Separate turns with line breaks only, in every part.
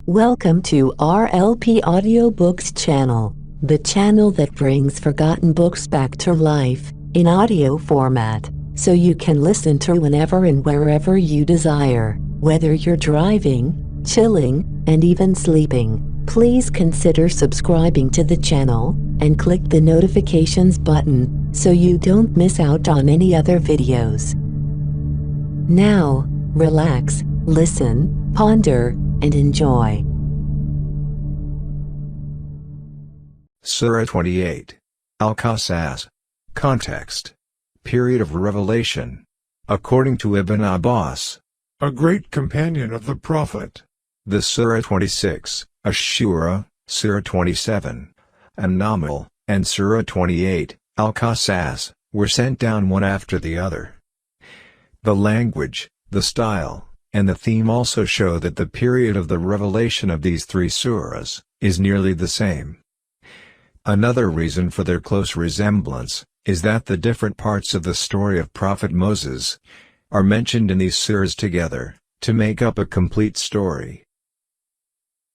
Welcome to RLP Audiobooks channel, the channel that brings forgotten books back to life in audio format, so you can listen to whenever and wherever you desire, whether you're driving, chilling, and even sleeping. Please consider subscribing to the channel and click the notifications button so you don't miss out on any other videos. Now, relax, listen, ponder, and enjoy.
Surah 28. Al-Qasas. Context. Period of revelation. According to Ibn Abbas,
a great companion of the Prophet.
The Surah 26, Ash-Shura, Surah 27, An-Naml, and Surah 28, Al-Qasas, were sent down one after the other. The language, the style, and the theme also show that the period of the revelation of these three surahs is nearly the same. Another reason for their close resemblance is that the different parts of the story of Prophet Moses are mentioned in these surahs together to make up a complete story.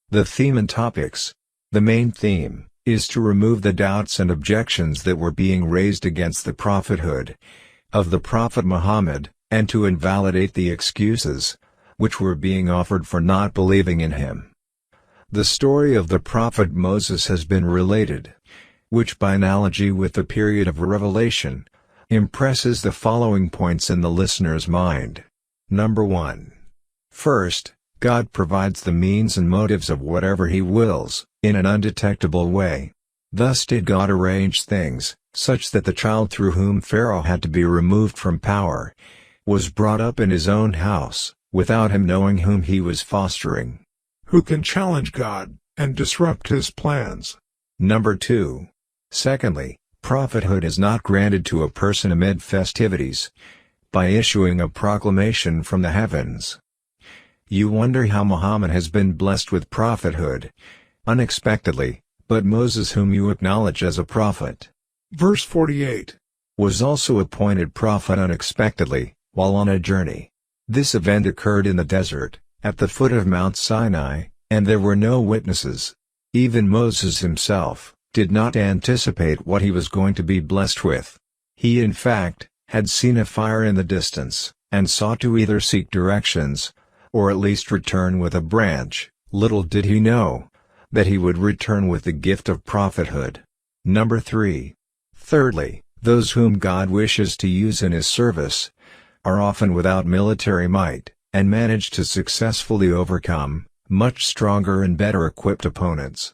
The theme and topics. The main theme is to remove the doubts and objections that were being raised against the prophethood of the Prophet Muhammad, and to invalidate the excuses which were being offered for not believing in him. The story of the Prophet Moses has been related, which by analogy with the period of revelation, impresses the following points in the listener's mind. Number 1. First, God provides the means and motives of whatever He wills, in an undetectable way. Thus did God arrange things, such that the child through whom Pharaoh had to be removed from power was brought up in his own house, without him knowing whom he was fostering.
Who can challenge God and disrupt His plans?
Number 2. Secondly, prophethood is not granted to a person amid festivities, by issuing a proclamation from the heavens. You wonder how Muhammad has been blessed with prophethood unexpectedly, but Moses, whom you acknowledge as a prophet,
Verse 48.
was also appointed prophet unexpectedly, while on a journey. This event occurred in the desert, at the foot of Mount Sinai, and there were no witnesses. Even Moses himself did not anticipate what he was going to be blessed with. He in fact had seen a fire in the distance, and sought to either seek directions, or at least return with a branch. Little did he know that he would return with the gift of prophethood. Number 3. Thirdly, those whom God wishes to use in His service are often without military might, and manage to successfully overcome much stronger and better equipped opponents.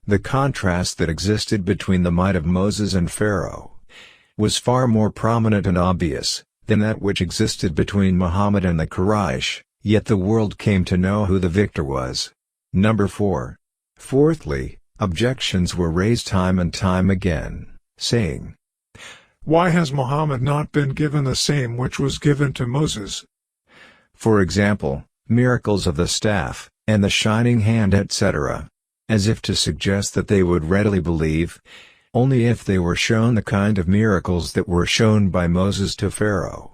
The contrast that existed between the might of Moses and Pharaoh was far more prominent and obvious than that which existed between Muhammad and the Quraysh, yet the world came to know who the victor was. Number 4. Fourthly, objections were raised time and time again, saying,
Why has Muhammad not been given the same which was given to Moses?
For example, miracles of the staff, and the shining hand, etc., as if to suggest that they would readily believe only if they were shown the kind of miracles that were shown by Moses to Pharaoh.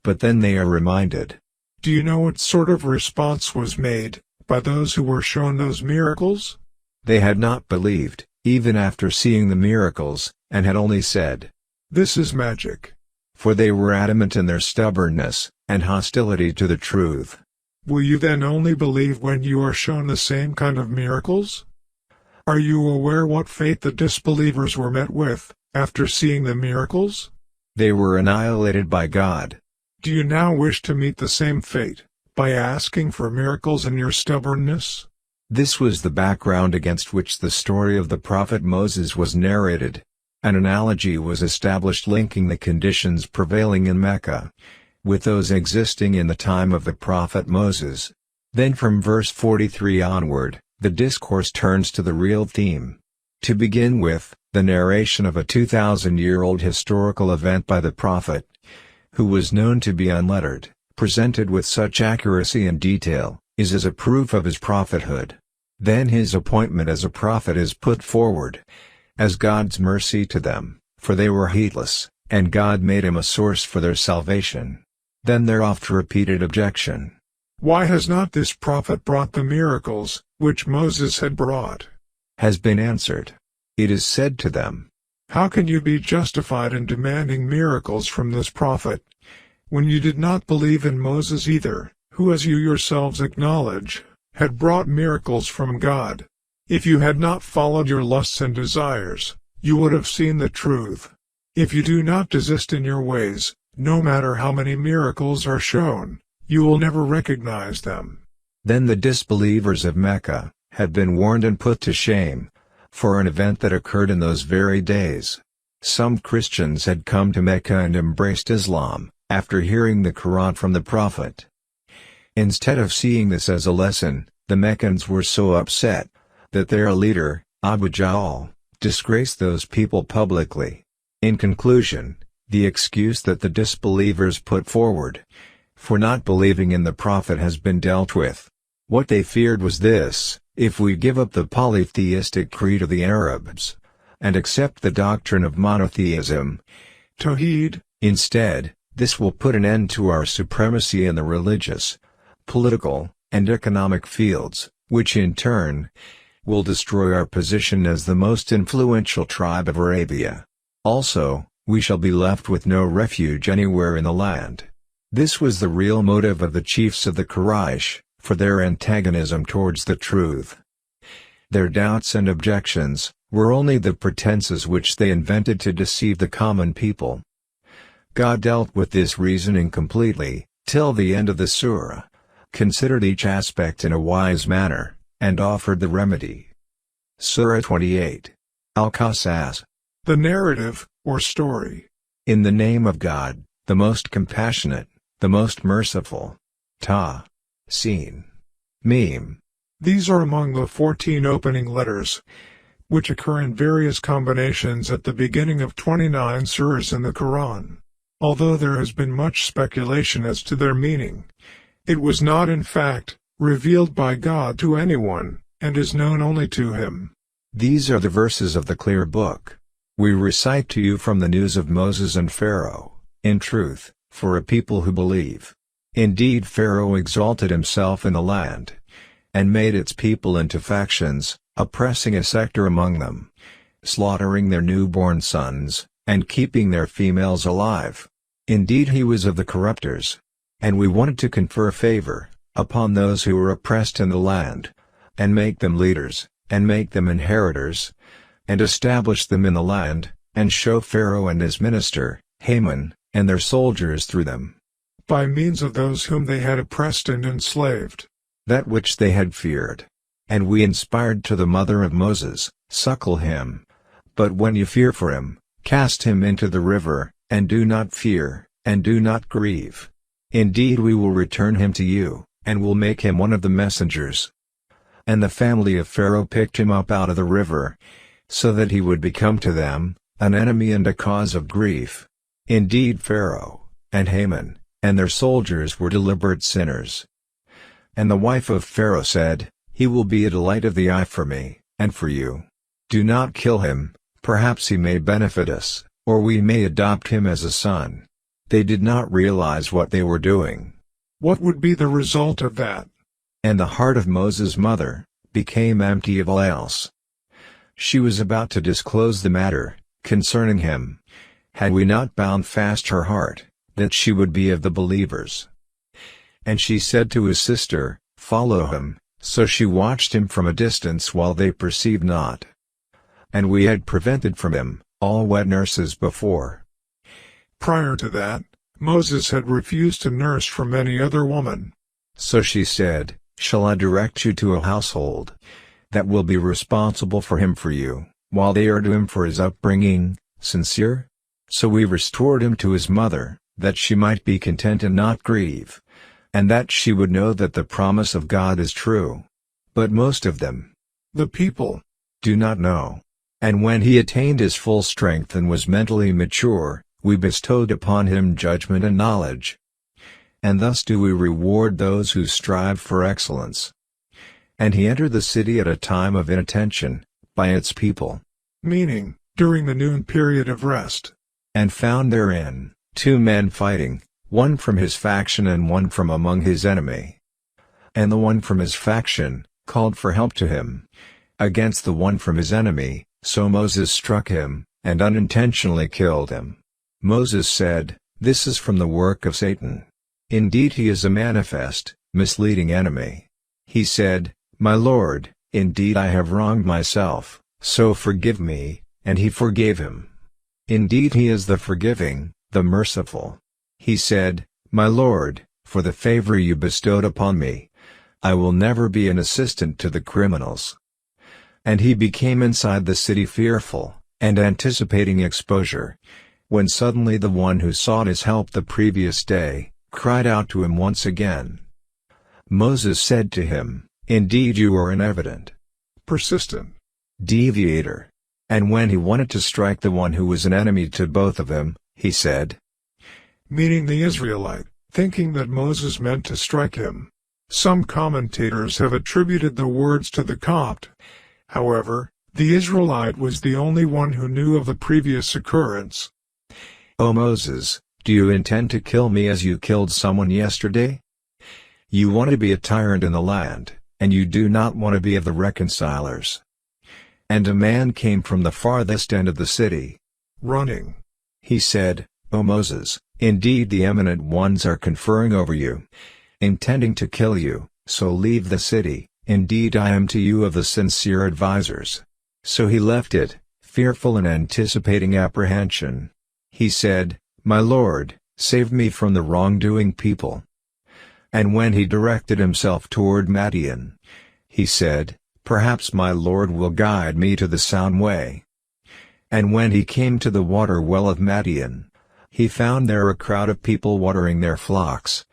But then they are reminded.
Do you know what sort of response was made by those who were shown those miracles?
They had not believed, even after seeing the miracles, and had only said,
This is magic.
For they were adamant in their stubbornness and hostility to the truth.
Will you then only believe when you are shown the same kind of miracles? Are you aware what fate the disbelievers were met with after seeing the miracles?
They were annihilated by God.
Do you now wish to meet the same fate by asking for miracles in your stubbornness?
This was the background against which the story of the prophet Moses was narrated. An analogy was established linking the conditions prevailing in Mecca with those existing in the time of the prophet Moses. Then from verse 43 onward, the discourse turns to the real theme. To begin with, the narration of a 2,000-year-old historical event by the prophet, who was known to be unlettered, presented with such accuracy and detail, is as a proof of his prophethood. Then his appointment as a prophet is put forward as God's mercy to them, for they were heedless, and God made him a source for their salvation. Then their oft-repeated objection
Why has not this prophet brought the miracles, which Moses had brought?
Has been answered. It is said to them,
How can you be justified in demanding miracles from this prophet, when you did not believe in Moses either, who, as you yourselves acknowledge, had brought miracles from God? If you had not followed your lusts and desires, you would have seen the truth. If you do not desist in your ways, no matter how many miracles are shown, you will never recognize them.
Then the disbelievers of Mecca had been warned and put to shame, for an event that occurred in those very days. Some Christians had come to Mecca and embraced Islam, after hearing the Quran from the Prophet. Instead of seeing this as a lesson, the Meccans were so upset, that their leader, Abu Jahl, disgraced those people publicly. In conclusion, the excuse that the disbelievers put forward for not believing in the Prophet has been dealt with. What they feared was this: if we give up the polytheistic creed of the Arabs, and accept the doctrine of monotheism,
Tawheed,
instead, this will put an end to our supremacy in the religious, political, and economic fields, which in turn will destroy our position as the most influential tribe of Arabia. Also, we shall be left with no refuge anywhere in the land. This was the real motive of the chiefs of the Quraysh, for their antagonism towards the truth. Their doubts and objections were only the pretenses which they invented to deceive the common people. God dealt with this reasoning completely, till the end of the surah, considered each aspect in a wise manner, and offered the remedy. Surah 28. Al-Qasas.
the narrative, or story.
In the name of God, the most compassionate, the most merciful. Ta. Sin. Meme.
These are among the 14 opening letters, which occur in various combinations at the beginning of 29 surahs in the Quran. Although there has been much speculation as to their meaning, it was not in fact revealed by God to anyone, and is known only to Him.
These are the verses of the clear book. We recite to you from the news of Moses and Pharaoh, in truth, for a people who believe. Indeed, Pharaoh exalted himself in the land, and made its people into factions, oppressing a sector among them, slaughtering their newborn sons, and keeping their females alive. Indeed, he was of the corrupters. And we wanted to confer favor upon those who were oppressed in the land, and make them leaders, and make them inheritors, and establish them in the land, and show Pharaoh and his minister, Haman, and their soldiers through them,
by means of those whom they had oppressed and enslaved,
that which they had feared. And we inspired to the mother of Moses, suckle him. But when you fear for him, cast him into the river, and do not fear, and do not grieve. Indeed, we will return him to you, and will make him one of the messengers. And the family of Pharaoh picked him up out of the river, so that he would become to them an enemy and a cause of grief. Indeed, Pharaoh, and Haman, and their soldiers were deliberate sinners. And the wife of Pharaoh said, He will be a delight of the eye for me, and for you. Do not kill him, perhaps he may benefit us, or we may adopt him as a son. They did not realize what they were doing.
What would be the result of that?
And the heart of Moses' mother became empty of all else. She was about to disclose the matter concerning him, had we not bound fast her heart, that she would be of the believers. And she said to his sister, Follow him. So she watched him from a distance while they perceived not. And we had prevented from him all wet nurses before.
Prior to that, Moses had refused to nurse from any other woman.
So she said, Shall I direct you to a household that will be responsible for him for you, while they are to him for his upbringing, sincere? So we restored him to his mother, that she might be content and not grieve, and that she would know that the promise of God is true. But most of them,
the people,
do not know. And when he attained his full strength and was mentally mature, we bestowed upon him judgment and knowledge. And thus do we reward those who strive for excellence. And he entered the city at a time of inattention by its people,
meaning, during the noon period of rest,
and found therein 2 men fighting, one from his faction and one from among his enemy. and the one from his faction called for help to him against the one from his enemy, so Moses struck him, and unintentionally killed him. Moses said, "This is from the work of Satan. Indeed he is a manifest, misleading enemy." He said, "My Lord, indeed I have wronged myself, so forgive me," and he forgave him. Indeed he is the forgiving, the merciful. He said, "My Lord, for the favor you bestowed upon me, I will never be an assistant to the criminals." And he became inside the city fearful, and anticipating exposure, when suddenly the one who sought his help the previous day, cried out to him once again. Moses said to him, "Indeed you are an evident,
persistent
deviator." And when he wanted to strike the one who was an enemy to both of them, he said,
meaning the Israelite, thinking that Moses meant to strike him. Some commentators have attributed the words to the Copt. However, the Israelite was the only one who knew of the previous occurrence.
"O Moses, do you intend to kill me as you killed someone yesterday? You want to be a tyrant in the land, and you do not want to be of the reconcilers." And a man came from the farthest end of the city,
running.
He said, "O Moses, indeed the eminent ones are conferring over you, intending to kill you, so leave the city, indeed I am to you of the sincere advisers." So he left it, fearful and anticipating apprehension. He said, "My Lord, save me from the wrongdoing people." And when he directed himself toward Madian, he said, "Perhaps my Lord will guide me to the sound way." And when he came to the water well of Madian, he found there a crowd of people watering their flocks.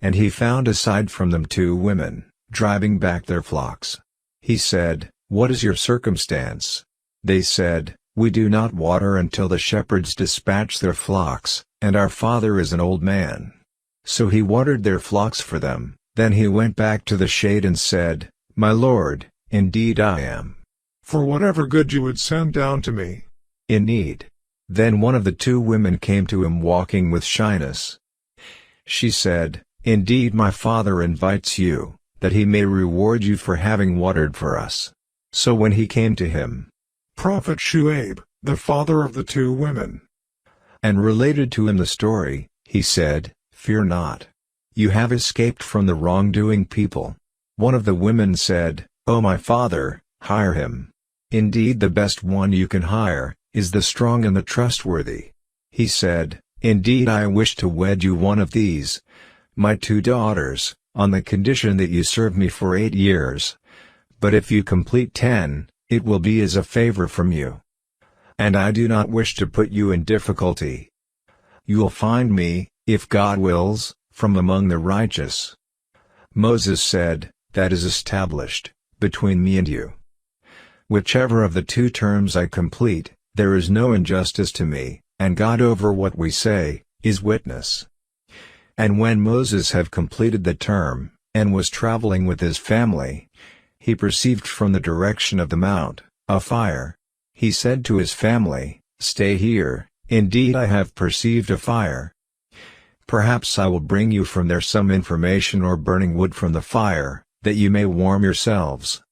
And he found aside from them 2 women, driving back their flocks. He said, "What is your circumstance?" They said, "We do not water until the shepherds dispatch their flocks, and our father is an old man." So he watered their flocks for them. Then he went back to the shade and said, "My Lord, indeed I am,
for whatever good you would send down to me,
in need." Then one of the 2 women came to him walking with shyness. She said, "Indeed my father invites you, that he may reward you for having watered for us." So when he came to him,
Prophet Shuaib, the father of the 2 women,
and related to him the story, he said, "Fear not. You have escaped from the wrongdoing people." One of the women said, "O my father, hire him. Indeed the best one you can hire, is the strong and the trustworthy." He said, "Indeed I wish to wed you one of these, my 2 daughters, on the condition that you serve me for 8 years. But if you complete 10, it will be as a favor from you. And I do not wish to put you in difficulty. You will find me, if God wills, from among the righteous." Moses said, "That is established, between me and you. Whichever of the 2 terms I complete, there is no injustice to me, and God over what we say, is witness." And when Moses had completed the term, and was traveling with his family, he perceived from the direction of the mount, a fire. He said to his family, "Stay here, indeed I have perceived a fire. Perhaps I will bring you from there some information or burning wood from the fire, that you may warm yourselves."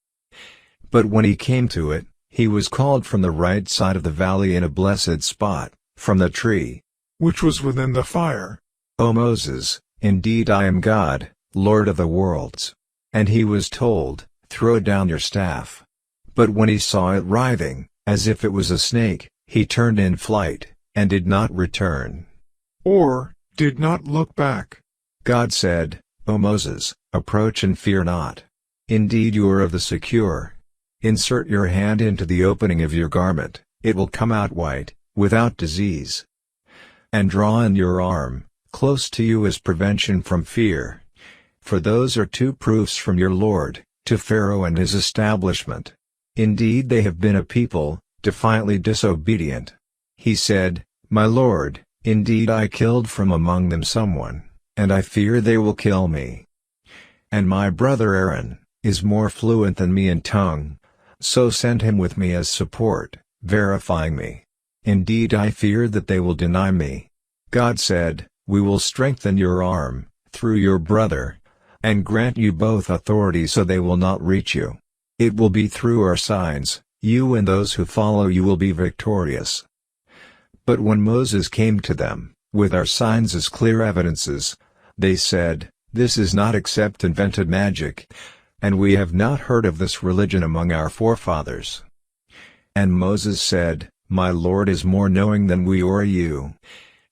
But when he came to it, he was called from the right side of the valley in a blessed spot, from the tree,
which was within the fire.
"O Moses, indeed I am God, Lord of the worlds." And he was told, "Throw down your staff." But when he saw it writhing, as if it was a snake, he turned in flight, and did not return,
or did not look back.
God said, "O Moses, approach and fear not. Indeed you are of the secure. Insert your hand into the opening of your garment, it will come out white, without disease. And draw in your arm, close to you as prevention from fear. For those are 2 proofs from your Lord, to Pharaoh and his establishment. Indeed they have been a people, defiantly disobedient." He said, "My Lord, indeed I killed from among them someone, and I fear they will kill me. And my brother Aaron, is more fluent than me in tongue, so send him with me as support, verifying me. Indeed I fear that they will deny me." God said, "We will strengthen your arm, through your brother, and grant you both authority so they will not reach you. It will be through our signs, you and those who follow you will be victorious." But when Moses came to them, with our signs as clear evidences, they said, "This is not except invented magic, and we have not heard of this religion among our forefathers." And Moses said, "My Lord is more knowing than we or you,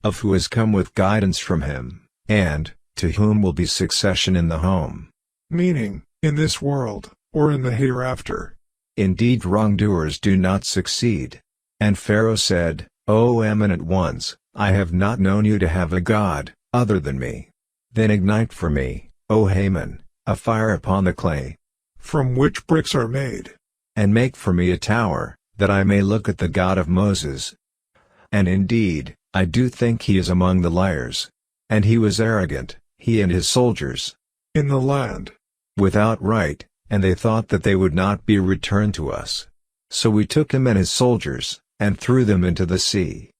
of who has come with guidance from him, and to whom will be succession in the home."
Meaning, in this world, or in the hereafter.
Indeed, wrongdoers do not succeed. And Pharaoh said, "O eminent ones, I have not known you to have a god other than me. Then ignite for me, O Haman, a fire upon the clay,
From which bricks are made.
and make for me a tower, that I may look at the God of Moses. And indeed, I do think he is among the liars. And he was arrogant, he and his soldiers,
In the land.
without right, and they thought that they would not be returned to us. So we took him and his soldiers, and threw them into the sea."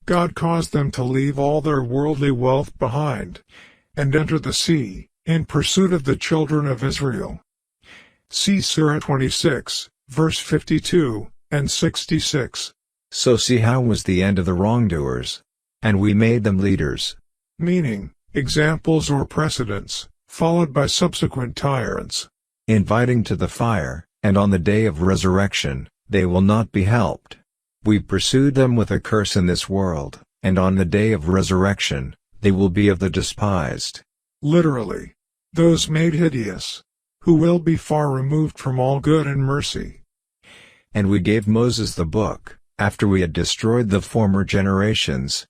God caused them to leave all their worldly wealth behind, and enter the sea, in pursuit of the children of Israel. See Surah 26, verse 52 and 66.
So see how was the end of the wrongdoers. And we made them leaders.
Meaning, examples or precedents, followed by subsequent tyrants.
Inviting to the fire, and on the day of resurrection, they will not be helped. We pursued them with a curse in this world, and on the day of resurrection, they will be of the despised.
Literally, those made hideous, who will be far removed from all good and mercy.
And we gave Moses the book, after we had destroyed the former generations,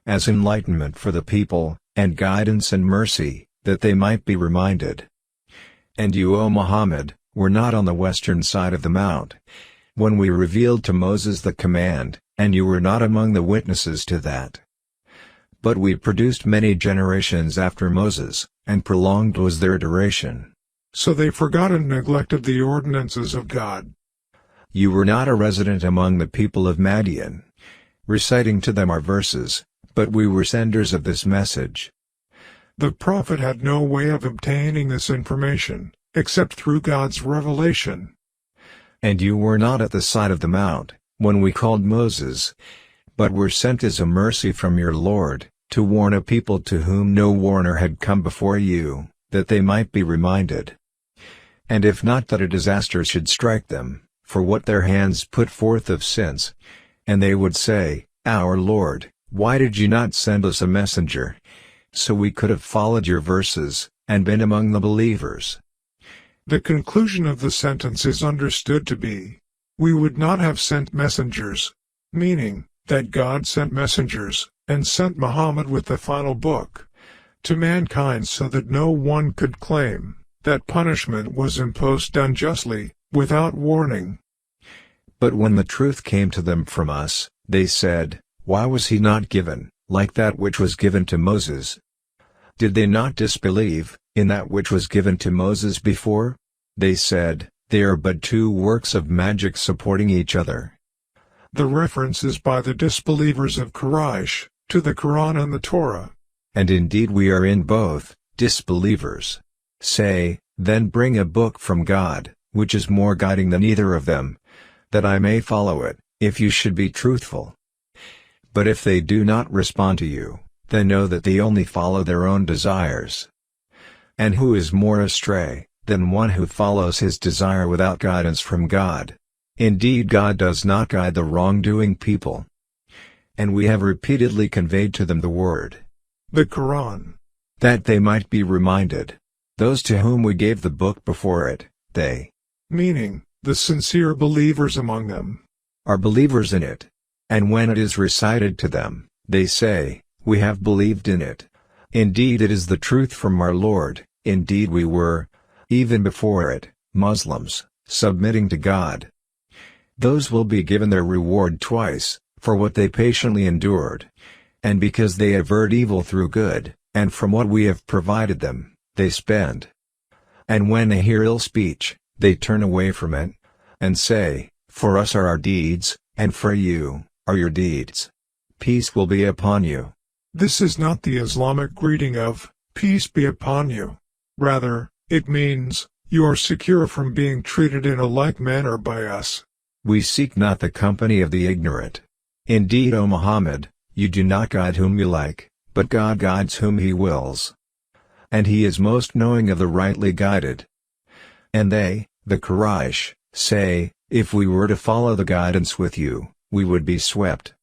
as enlightenment for the people, and guidance and mercy, that they might be reminded. And you, O Muhammad, were not on the western side of the mount, when we revealed to Moses the command, and you were not among the witnesses to that. But we produced many generations after Moses, and prolonged was their duration.
So they forgot and neglected the ordinances of God.
You were not a resident among the people of Madian, reciting to them our verses, but we were senders of this message.
The prophet had no way of obtaining this information, except through God's revelation.
And you were not at the side of the mount, when we called Moses, but were sent as a mercy from your Lord, to warn a people to whom no warner had come before you, that they might be reminded. And if not that a disaster should strike them, for what their hands put forth of sins, and they would say, "Our Lord, why did you not send us a messenger? So we could have followed your verses, and been among the believers."
The conclusion of the sentence is understood to be, "We would not have sent messengers," meaning that God sent messengers, and sent Muhammad with the final book, to mankind so that no one could claim that punishment was imposed unjustly, without warning.
But when the truth came to them from us, they said, "Why was he not given, like that which was given to Moses?" Did they not disbelieve in that which was given to Moses before? They said, "They are but two works of magic supporting each other."
The reference is by the disbelievers of Quraysh to the Quran and the Torah.
And indeed we are in both, disbelievers. Say, then bring a book from God, which is more guiding than either of them, that I may follow it, if you should be truthful. But if they do not respond to you, then know that they only follow their own desires. And who is more astray than one who follows his desire without guidance from God? Indeed, God does not guide the wrongdoing people. And we have repeatedly conveyed to them the word,
The Quran.
that they might be reminded. Those to whom we gave the book before it, they,
Meaning, the sincere believers among them,
are believers in it. And when it is recited to them, they say, "We have believed in it. Indeed it is the truth from our Lord." Indeed we were, even before it, Muslims, submitting to God. Those will be given their reward twice, for what they patiently endured. And because they avert evil through good, and from what we have provided them, they spend. And when they hear ill speech, they turn away from it, and say, "For us are our deeds, and for you are your deeds. Peace will be upon you."
This is not the Islamic greeting of, "Peace be upon you." Rather, it means, you are secure from being treated in a like manner by us.
We seek not the company of the ignorant. Indeed, O Muhammad, you do not guide whom you like, but God guides whom He wills. And He is most knowing of the rightly guided. And they, the Quraysh, say, if we were to follow the guidance with you, we would be swept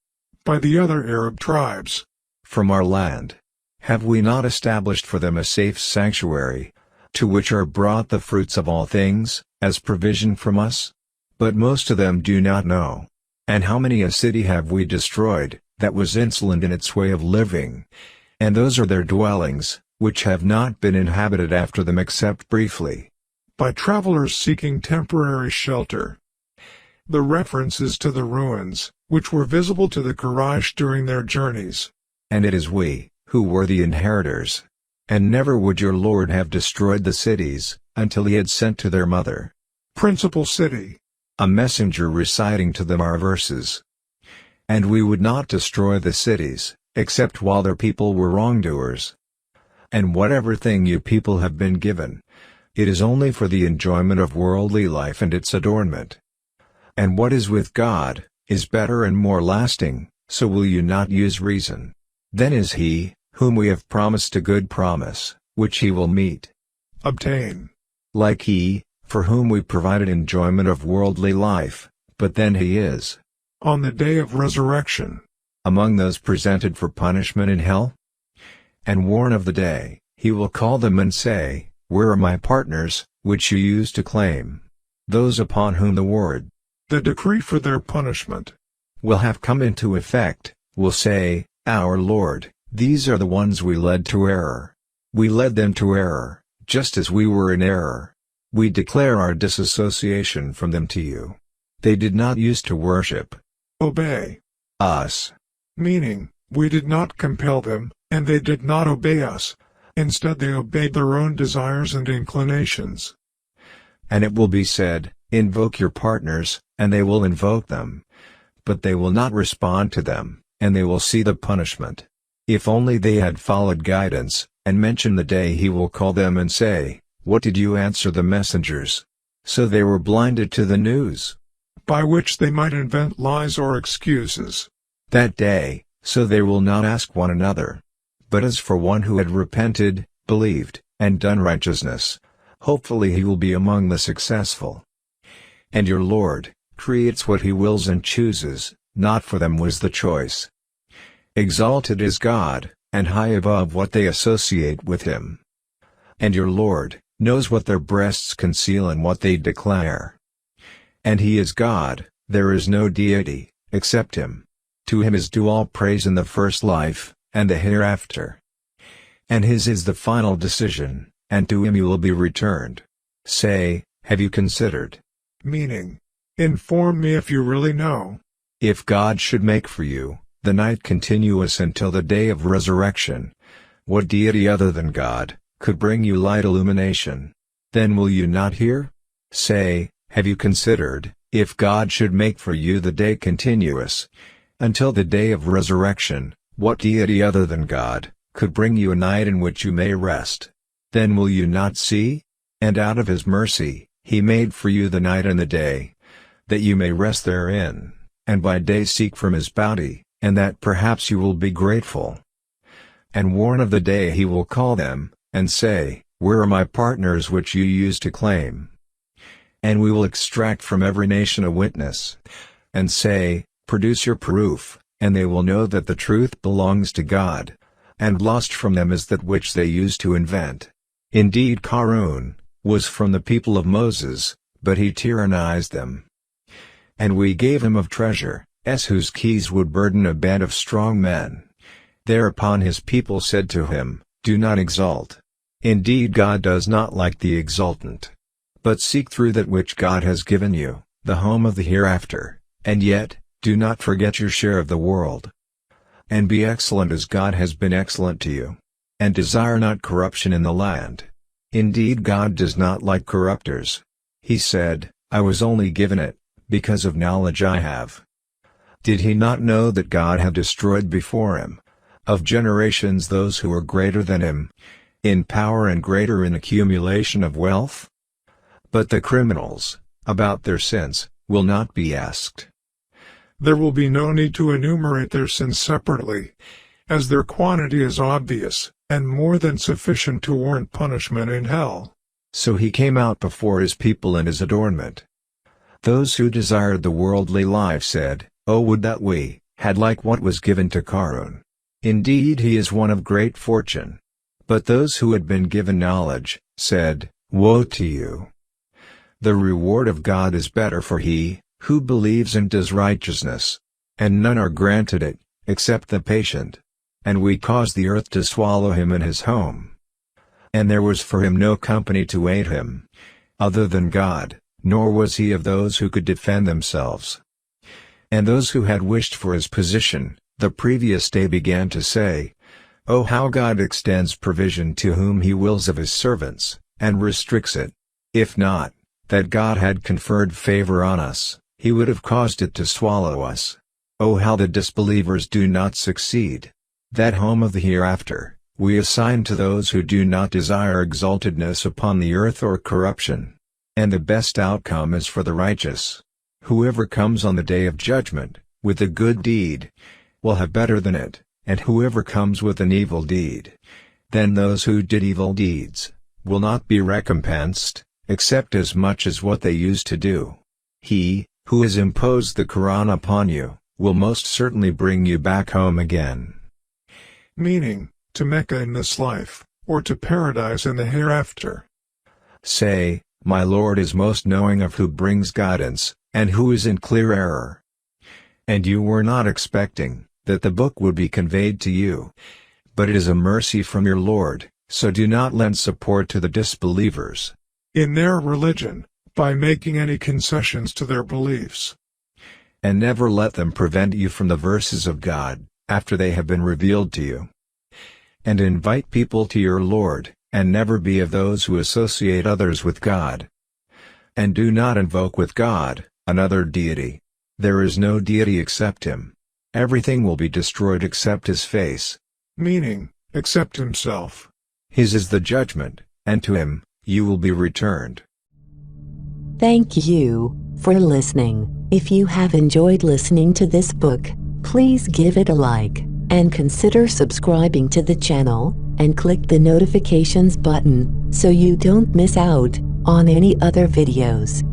by the other Arab tribes
from our land. Have we not established for them a safe sanctuary, to which are brought the fruits of all things, as provision from us? But most of them do not know. And how many a city have we destroyed, that was insolent in its way of living? And those are their dwellings, which have not been inhabited after them except briefly,
by travelers seeking temporary shelter. The reference is to the ruins, which were visible to the Quraysh during their journeys.
And it is we, who were the inheritors. And never would your Lord have destroyed the cities, until He had sent to their mother,
principal city,
a messenger reciting to them our verses. And we would not destroy the cities, except while their people were wrongdoers. And whatever thing you people have been given, it is only for the enjoyment of worldly life and its adornment. And what is with God, is better and more lasting, so will you not use reason? Then is He, whom we have promised a good promise, which He will meet,
obtain.
Like He, for whom we provided enjoyment of worldly life, but then He is,
on the day of resurrection,
among those presented for punishment in hell. And warn of the day, He will call them and say, where are my partners, which you used to claim? Those upon whom the word,
the decree for their punishment,
will have come into effect, will say, our Lord, these are the ones we led to error. We led them to error, just as we were in error. We declare our disassociation from them to you. They did not use to worship,
obey
us.
Meaning, we did not compel them, and they did not obey us. Instead they obeyed their own desires and inclinations.
And it will be said, invoke your partners, and they will invoke them. But they will not respond to them, and they will see the punishment. If only they had followed guidance, and mentioned the day He will call them and say, what did you answer the messengers? So they were blinded to the news,
by which they might invent lies or excuses.
That day, so they will not ask one another. But as for one who had repented, believed, and done righteousness, hopefully he will be among the successful. And your Lord creates what He wills and chooses, not for them was the choice. Exalted is God, and high above what they associate with Him. And your Lord knows what their breasts conceal and what they declare. And He is God, there is no deity, except Him. To Him is due all praise in the first life, and the hereafter. And His is the final decision, and to Him you will be returned. Say, have you considered?
Meaning, inform me if you really know.
If God should make for you the night continuous until the day of resurrection, what deity other than God could bring you light illumination? Then will you not hear? Say, have you considered, if God should make for you the day continuous until the day of resurrection, what deity other than God could bring you a night in which you may rest? Then will you not see? And out of His mercy, He made for you the night and the day, that you may rest therein, and by day seek from His bounty, and that perhaps you will be grateful. And warn of the day He will call them, and say, where are my partners which you used to claim? And we will extract from every nation a witness, and say, produce your proof, and they will know that the truth belongs to God, and lost from them is that which they used to invent. Indeed Qarun was from the people of Moses, but he tyrannized them. And we gave him of treasure, whose keys would burden a band of strong men. Thereupon his people said to him, do not exalt. Indeed God does not like the exultant. But seek through that which God has given you, the home of the hereafter, and yet, do not forget your share of the world. And be excellent as God has been excellent to you. And desire not corruption in the land. Indeed God does not like corrupters. He said, I was only given it, because of knowledge I have. Did he not know that God had destroyed before him, of generations those who were greater than him? in power and greater in accumulation of wealth? But the criminals, about their sins, will not be asked.
There will be no need to enumerate their sins separately, as their quantity is obvious, and more than sufficient to warrant punishment in hell.
So he came out before his people in his adornment. Those who desired the worldly life said, "Oh, would that we had like what was given to Qarun. Indeed he is one of great fortune." But those who had been given knowledge, said, "Woe to you! The reward of God is better for he who believes and does righteousness. And none are granted it, except the patient. And we caused the earth to swallow him in his home. And there was for him no company to aid him, other than God, nor was he of those who could defend themselves." And those who had wished for his position, the previous day began to say, "Oh, how God extends provision to whom he wills of his servants, and restricts it. If not, that God had conferred favor on us, he would have caused it to swallow us. Oh, how the disbelievers do not succeed. That home of the hereafter, we assign to those who do not desire exaltedness upon the earth or corruption. And the best outcome is for the righteous. Whoever comes on the day of judgment, with a good deed, will have better than it, and whoever comes with an evil deed, then those who did evil deeds, will not be recompensed, except as much as what they used to do. He, who has imposed the Quran upon you, will most certainly bring you back home again."
Meaning, to Mecca in this life, or to paradise in the hereafter.
Say, "My Lord is most knowing of who brings guidance, and who is in clear error." And you were not expecting that the book would be conveyed to you. But it is a mercy from your Lord, so do not lend support to the disbelievers
in their religion, by making any concessions to their beliefs.
And never let them prevent you from the verses of God, after they have been revealed to you. And invite people to your Lord, and never be of those who associate others with God. And do not invoke with God another deity. There is no deity except him. Everything will be destroyed except his face.
Meaning, except himself.
His is the judgment, and to him you will be returned.
Thank you for listening. If you have enjoyed listening to this book, please give it a like, and consider subscribing to the channel, and click the notifications button, so you don't miss out on any other videos.